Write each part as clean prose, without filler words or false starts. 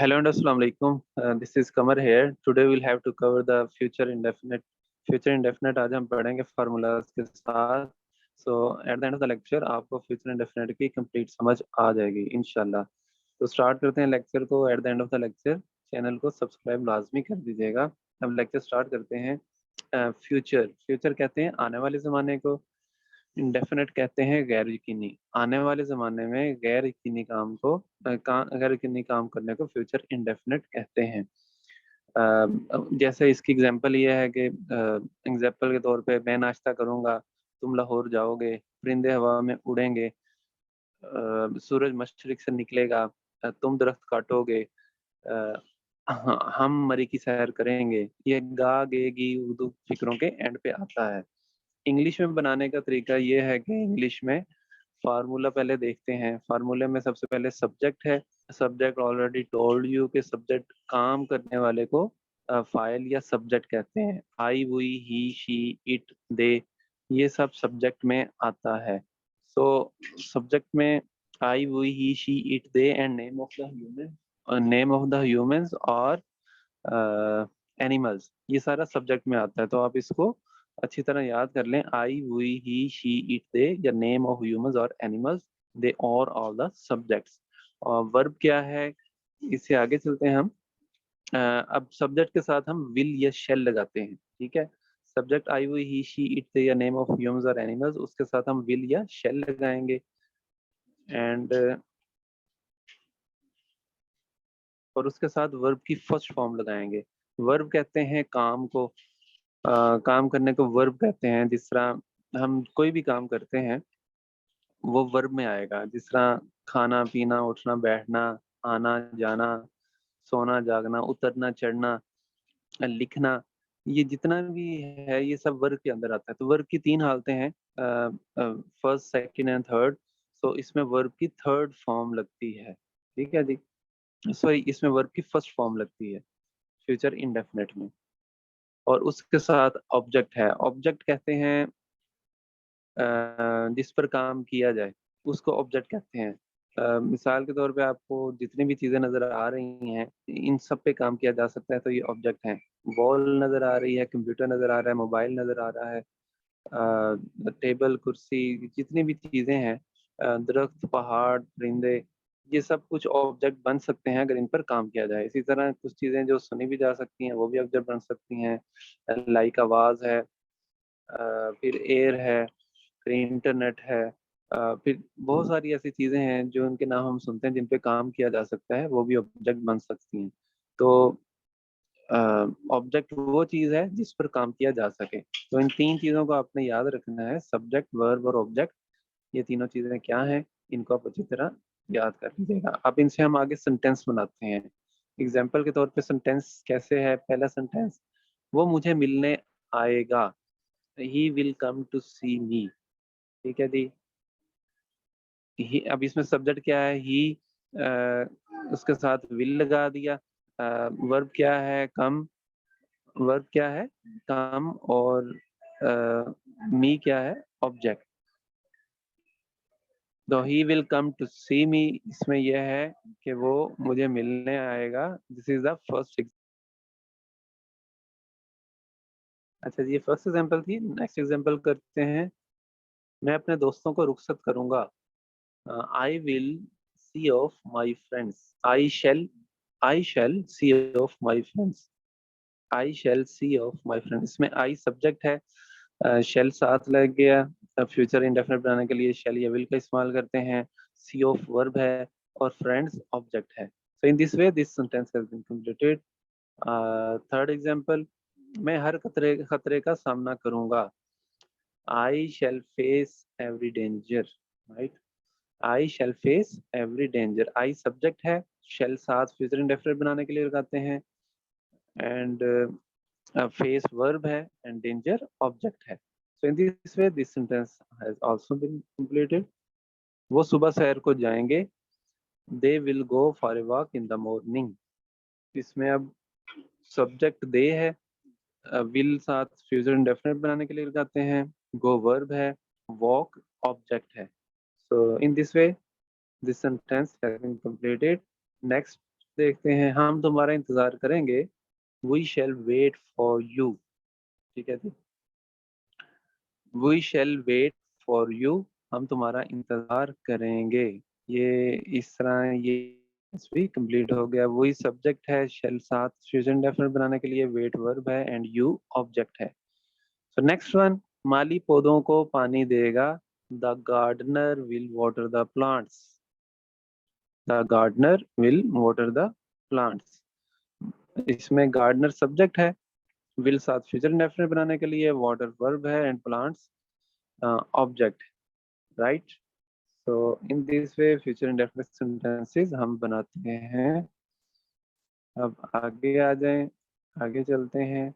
Hello and Assalamu alaikum. This is Kamar here. Today we'll have to cover the future indefinite. Future indefinite आज हम पढ़ेंगे formulas के साथ. So at the end of the lecture आपको future indefinite की complete समझ आ जाएगी इंशाल्लाह. तो स्टार्ट करते हैं लेक्चर को. At the end of the lecture channel को सब्सक्राइब लाजमी कर दीजिएगा. अब लेक्चर स्टार्ट करते हैं. फ्यूचर कहते हैं आने वाले ज़माने को. इंडेफिनेट कहते हैं गैर यकीनी. आने वाले ज़माने में गैर यकीनी काम को गैर यकीनी काम करने को फ्यूचर इंडेफिनेट कहते हैं. जैसे इसकी एग्जांपल ये है कि एग्जांपल के तौर पे मैं नाश्ता करूँगा, तुम लाहौर जाओगे, परिंदे हवा में उड़ेंगे, सूरज मशरिक से निकलेगा, तुम दरख्त काटोगे, हम मरी की सैर करेंगे. ये गा गे गी उर्दू फिक्रों के एंड पे आता है. इंग्लिश में बनाने का तरीका ये है कि इंग्लिश में फार्मूला पहले देखते हैं. फार्मूले में सबसे पहले सब्जेक्ट है. सब्जेक्ट ऑलरेडी टोल्ड यू कि सब्जेक्ट काम करने वाले को फाइल या सब्जेक्ट कहते हैं. I, we, he, she, it, they, ये सब सब्जेक्ट में आता है. सो सब्जेक्ट में I, we, he, she, it, they and name of the humans और एनिमल्स, ये सारा सब्जेक्ट में आता है. तो आप इसको अच्छी तरह याद कर लें. आई, we, he, she, it, they या नेम ऑफ ह्यूमंस और एनिमल्स, दे और ऑल द सब्जेक्ट्स. और वर्ब क्या है, इससे आगे चलते हैं हम. अब सब्जेक्ट के साथ हम विल या शेल लगाते हैं. ठीक है, subject I, we, he, she, it, they या नेम ऑफ ह्यूमंस और एनिमल्स, उसके साथ हम विल या शेल लगाएंगे. एंड और उसके साथ वर्ब की फर्स्ट फॉर्म लगाएंगे. वर्ब कहते हैं काम को. काम करने को वर्ब कहते हैं. जिस तरह हम कोई भी काम करते हैं वो वर्ब में आएगा. जिस तरह खाना पीना, उठना बैठना, आना जाना, सोना जागना, उतरना चढ़ना, लिखना, ये जितना भी है ये सब वर्ब के अंदर आता है. तो वर्ब की तीन हालतें हैं, फर्स्ट, सेकंड एंड थर्ड. तो इसमें वर्ब की थर्ड फॉर्म लगती है. ठीक है जी, सॉरी, इसमें वर्ब की फर्स्ट फॉर्म लगती है फ्यूचर इंडेफिनेट में. और उसके साथ ऑब्जेक्ट है. ऑब्जेक्ट कहते हैं जिस पर काम किया जाए उसको ऑब्जेक्ट कहते हैं. मिसाल के तौर पे आपको जितनी भी चीज़ें नज़र आ रही हैं इन सब पे काम किया जा सकता है, तो ये ऑब्जेक्ट हैं. बॉल नज़र आ रही है, कंप्यूटर नज़र आ रहा है, मोबाइल नज़र आ रहा है, टेबल कुर्सी, जितनी भी चीज़ें हैं, दरख्त, पहाड़, परिंदे, ये सब कुछ ऑब्जेक्ट बन सकते हैं अगर इन पर काम किया जाए. इसी तरह कुछ चीज़ें जो सुनी भी जा सकती हैं वो भी ऑब्जेक्ट बन सकती हैं. लाइक आवाज़ है, फिर एयर है, फिर इंटरनेट है, फिर बहुत सारी ऐसी चीज़ें हैं जो उनके नाम हम सुनते हैं जिन पे काम किया जा सकता है, वो भी ऑब्जेक्ट बन सकती हैं. तो ऑब्जेक्ट वो चीज़ है जिस पर काम किया जा सके. तो इन तीन चीज़ों को आपने याद रखना है, सब्जेक्ट, वर्ब और ऑब्जेक्ट. ये तीनों चीज़ें क्या हैं, इनको आप अच्छी तरह याद कर लीजिएगा. अब इनसे हम आगे सेंटेंस बनाते हैं. एग्जाम्पल के तौर पे सेंटेंस कैसे है. पहला सेंटेंस, वो मुझे मिलने आएगा. ही विल कम टू सी मी. ठीक है जी. अब इसमें सब्जेक्ट क्या है, ही, उसके साथ विल लगा दिया. वर्ब क्या है, कम. वर्ब क्या है, कम. और मी क्या है, ऑब्जेक्ट. तो ही विल कम टू सी मी, इसमें यह है कि वो मुझे मिलने आएगा. This is the first. अच्छा जी, ये फर्स्ट एग्जांपल थी. नेक्स्ट एग्जांपल करते हैं. मैं अपने दोस्तों को रुखसत करूंगा. I will see off my friends. I shall see off my friends. I shall see off my friend. इसमें आई सब्जेक्ट है, शेल साथ लग गया. फ्यूचर इंडेफिनिट बनाने के लिए शेल या विल का इस्तेमाल करते हैं. सी ऑफ वर्ब है और फ्रेंड्स ऑब्जेक्ट है. So in this way this sentence has been completed. Third example, मैं हर खतरे का सामना करूंगा. I shall face every danger. Right, I shall face every danger. I subject है, शेल साथ फ्यूचर इंडेफिनिट बनाने के लिए लगाते हैं. एंड फेस वर्ब है एंड डेंजर ऑब्जेक्ट है. So in this way this sentence has also been completed. वो सुबह सैर को जाएंगे. They will go for a walk in the morning. इसमें अब सब्जेक्ट दे है, विल साथ फ्यूचर इंडेफिनिट बनाने के लिए लगाते हैं. गो वर्ब है, वॉक ऑब्जेक्ट है. So in this way this sentence has been completed. Next देखते हैं, हम तुम्हारा इंतजार करेंगे। We shall wait for you. ठीक है जी, we shall wait for you, हम तुम्हारा इंतजार करेंगे। ये इस तरह ये भी कंप्लीट हो गया। वही सब्जेक्ट है, शेल साथ फ्यूजन डेफिनेट बनाने के लिए, वेट वर्ब है एंड यू ऑब्जेक्ट है। सो नेक्स्ट वन, माली पौधों को पानी देगा। The gardener will water the plants. The gardener will water the plants. इसमें गार्डनर सब्जेक्ट है, विल साथ फ्यूचर इंडेफिनिट बनाने के लिए, वाटर वर्ब है and plants object, right. So in this way future indefinite sentences हम बनाते हैं। अब आगे आ जाएं, आगे चलते हैं।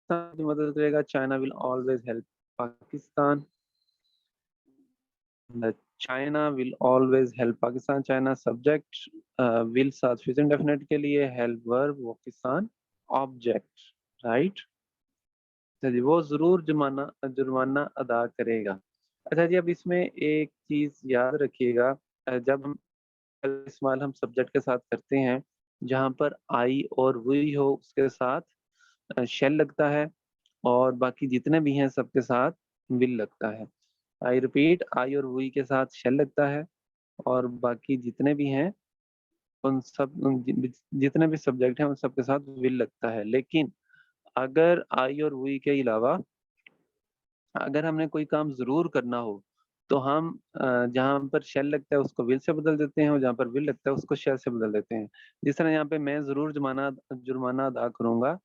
की मदद करेगा, China will always help Pakistan. China will always help Pakistan, China subject, will साथ फ्यूचर इंडेफिनिट के लिए, help verb, Pakistan object, right. अच्छा जी, वो जरूर जुर्माना जुर्माना अदा करेगा। अच्छा जी, अब इसमें एक चीज याद रखिएगा, जब हम इस्तेमाल हम सब्जेक्ट के साथ करते हैं, जहाँ पर आई और वी हो उसके साथ शेल लगता है, और बाकी जितने भी हैं सबके साथ विल लगता है। आई रिपीट, आई और वी के साथ शेल लगता है, और बाकी जितने भी हैं जितने भी सब्जेक्ट हैं उन सबके साथ विल लगता है। लेकिन अगर आई और वी के अलावा अगर हमने कोई काम जरूर करना हो, तो हम जहाँ पर शेल लगता है उसको विल से बदल देते हैं, और जहाँ पर विल लगता है उसको शेल से बदल देते हैं। जिस तरह यहाँ पे मैं जरूर जुर्माना जुर्माना अदा करूंगा,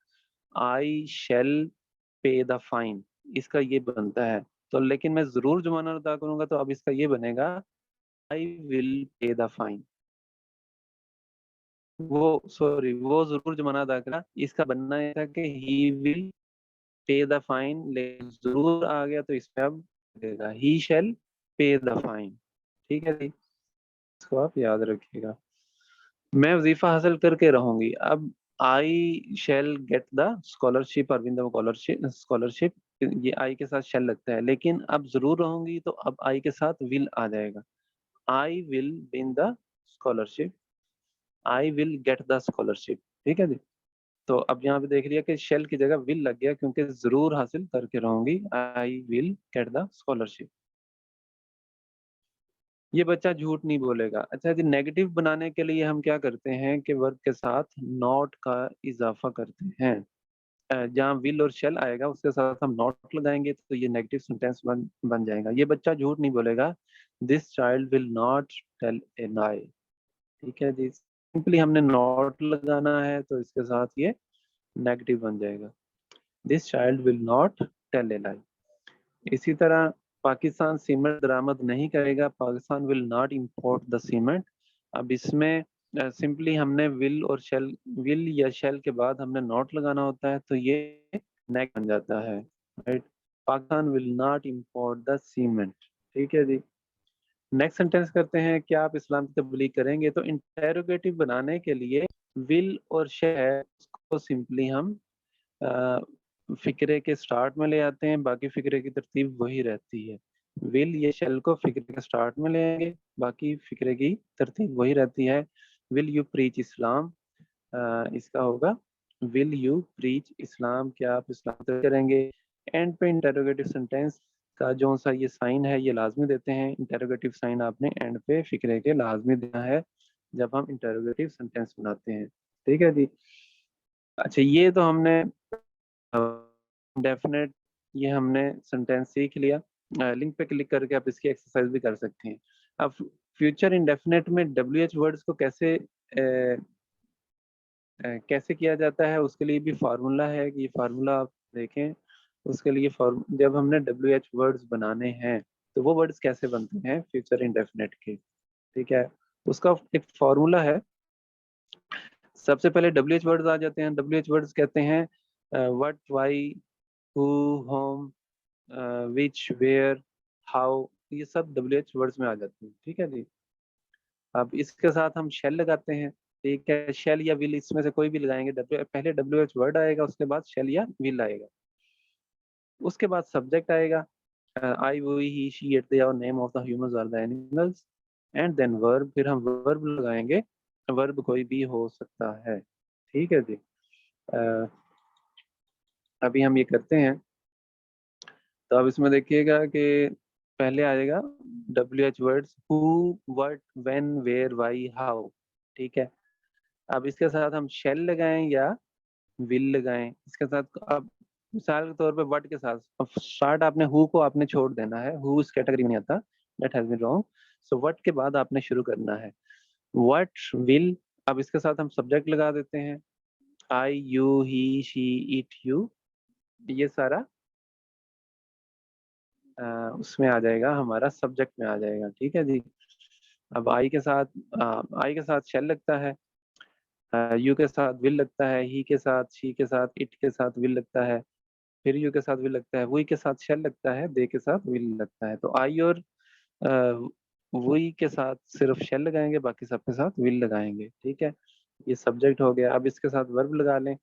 आई शेल पे द फाइन, इसका ये बनता है। तो लेकिन मैं जरूर जुर्माना अदा करूंगा, तो अब इसका ये बनेगा, I will pay the fine. वो सॉरी, वो जरूर जुर्माना अदा करा, इसका बनना है था कि he will pay the fine, लेकिन जरूर आ गया तो इसमें अब लगेगा ही शैल पे द फाइन। ठीक है जी, इसको आप याद रखिएगा। मैं वजीफा हासिल करके रहूंगी, अब I shall get the scholarship, Arvind scholarship scholarship, ये आई के साथ शैल लगता है, लेकिन अब जरूर रहूंगी तो अब आई के साथ विल आ जाएगा। I will win the scholarship, I will get the scholarship. ठीक है जी, तो अब यहाँ पे देख लिया कि शेल की जगह विल लग गया, क्योंकि जरूर हासिल करके रहूंगी, I will get the scholarship. ये बच्चा झूठ नहीं बोलेगा। अच्छा जी, नेगेटिव बनाने के लिए हम क्या करते हैं कि वर्ब के साथ नॉट का इजाफा करते हैं। जहाँ विल और शेल आएगा उसके साथ हम नॉट लगाएंगे, तो ये नेगेटिव सेंटेंस बन जाएगा। ये बच्चा झूठ नहीं बोलेगा, this child will not tell a lie. ठीक है जी, सिंपली हमने नॉट लगाना है, तो इसके साथ ये नेगेटिव बन जाएगा, this child will not tell a lie. इसी तरह पाकिस्तान सीमेंट बरामद नहीं करेगा, Pakistan will not import the cement. अब इसमें सिंपली हमने विल और शेल, विल या शेल के बाद हमने नॉट लगाना होता है, तो ये नेक बन जाता है, right. Pakistan will not import the cement. ठीक है जी, नेक्स्ट सेंटेंस करते हैं, क्या आप इस्लाम की तबलीग करेंगे। तो इंटेरोगेटिव बनाने के लिए विल और शेल को सिंपली हम फिक्रे के स्टार्ट में ले आते हैं, बाकी फिक्रे की तरतीब वही रहती है। विल ये शेल को फिक्रे के स्टार्ट में ले आएंगे, बाकी फिक्रे की तरतीब वही रहती है। विल यू प्रीच इस्लाम, इसका होगा विल यू प्रीच इस्लाम, क्या आप इस्लाम करेंगे। एंड पे इंटेरोगेटिव सेंटेंस का जो सा ये साइन है ये लाजमी देते हैं। इंटेरोगेटिव साइन आपने एंड पे फिक्रे के लाजमी देना है जब हम इंटेरोगेटिव सेंटेंस बनाते हैं। ठीक है जी, अच्छा ये तो हमने डेफिनेट, ये हमने सेंटेंस सीख लिया। लिंक पे क्लिक करके आप इसकी एक्सरसाइज भी कर सकते हैं। अब फ्यूचर इंडेफिनेट में डब्ल्यू एच वर्ड्स को कैसे किया जाता है, उसके लिए भी फार्मूला है, ये फार्मूला आप देखें। उसके लिए जब हमने डब्ल्यू एच वर्ड्स बनाने हैं, तो वो वर्ड्स कैसे बनते हैं फ्यूचर इंडेफिनेट के। ठीक है, उसका एक फार्मूला है। सबसे पहले डब्ल्यू एच वर्ड्स आ जाते हैं। डब्ल्यू एच वर्ड्स कहते हैं what, why, who, whom, which, where, how, ये सब डब्ल्यू एच वर्ड्स में आ जाते हैं। ठीक है जी, अब इसके साथ हम शेल लगाते हैं। ठीक है, शेल या विल इसमें से कोई भी लगाएंगे, पहले डब्ल्यू एच वर्ड आएगा, उसके बाद शेल या विल आएगा, उसके बाद सब्जेक्ट आएगा, I, we, he, she, it, they और नेम ऑफ द ह्यूमंस और the animals, and then verb, फिर हम वर्ब लगाएंगे वर्ब कोई भी हो सकता है। ठीक है जी। अभी हम ये करते हैं, तो अब इसमें देखिएगा कि पहले आएगा WH words, who, what, when, where, why, how. ठीक है। अब इसके साथ हम शेल लगाएं या विल लगाएं। इसके साथ अब मिसाल के तौर पे व्हाट के साथ, अब स्टार्ट आपने हु को आपने छोड़ देना है, हु इस कैटेगरी में नहीं आता, that has been wrong. So what के बाद आपने शुरू करना है व्हाट विल। अब इसके साथ हम सब्जेक्ट लगा देते हैं, I, you, he, she, it, you. ये सारा उसमें आ जाएगा, हमारा सब्जेक्ट में आ जाएगा। ठीक है जी। अब आई के साथ शेल लगता है, यू के साथ विल लगता है, ही के साथ, शी के साथ, इट के साथ विल लगता है, फिर यू के साथ विल लगता है, वी के साथ शेल लगता है, दे के साथ विल लगता है। तो आई और वी के साथ सिर्फ शेल लगाएंगे, बाकी सबके साथ विल लगाएंगे। ठीक है। ये सब्जेक्ट हो गया। अब इसके साथ वर्ब लगा लें,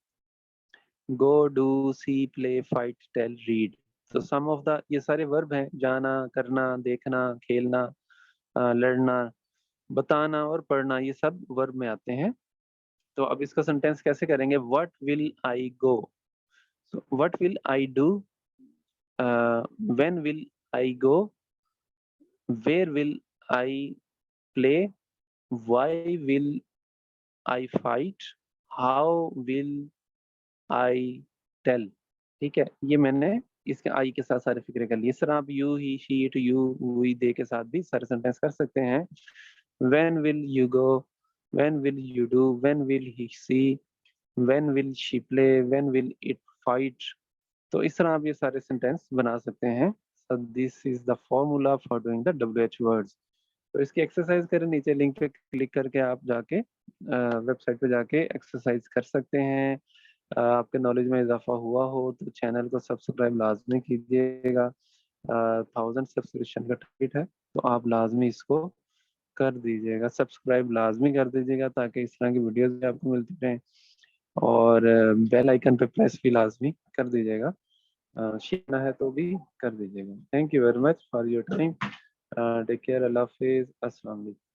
go, do, see, play, fight, tell, read. तो सम ऑफ द, ये सारे वर्ब हैं, जाना, करना, देखना, खेलना, लड़ना, बताना और पढ़ना, ये सब वर्ब में आते हैं। तो अब इसका सेंटेंस कैसे करेंगे, what will I go, what will I do, when will I go, where will I play, why will I fight, how will I tell. ठीक है। ये मैंने इसके आई के साथ सारे फिक्रे कर लिए। इस तरह आप you, he, she, it, you, we, they के साथ भी सारे सेंटेंस कर सकते हैं। When will you go, when will you do, when will he see, when will she play, when will it fight. तो इस तरह आप ये सारे सेंटेंस बना सकते हैं। So this is the formula for doing the WH words. तो इसकी एक्सरसाइज करें, नीचे लिंक पे क्लिक करके आप जाके वेबसाइट पे जाके एक्सरसाइज कर सकते हैं। आपके नॉलेज में इजाफा हुआ हो तो चैनल को सब्सक्राइब लाजमी कीजिएगा। 1000 सब्सक्रिप्शन का टारगेट है, तो आप लाजमी इसको कर दीजिएगा, सब्सक्राइब लाजमी कर दीजिएगा, ताकि इस तरह की वीडियोस भी आपको मिलती रहें। और बेल आइकन पे प्रेस भी लाजमी कर दीजिएगा। शेयर है तो भी कर दीजिएगा। Thank you very much for your time. Take care, अल्लाह हाफिज, अस्सलाम वालेकुम।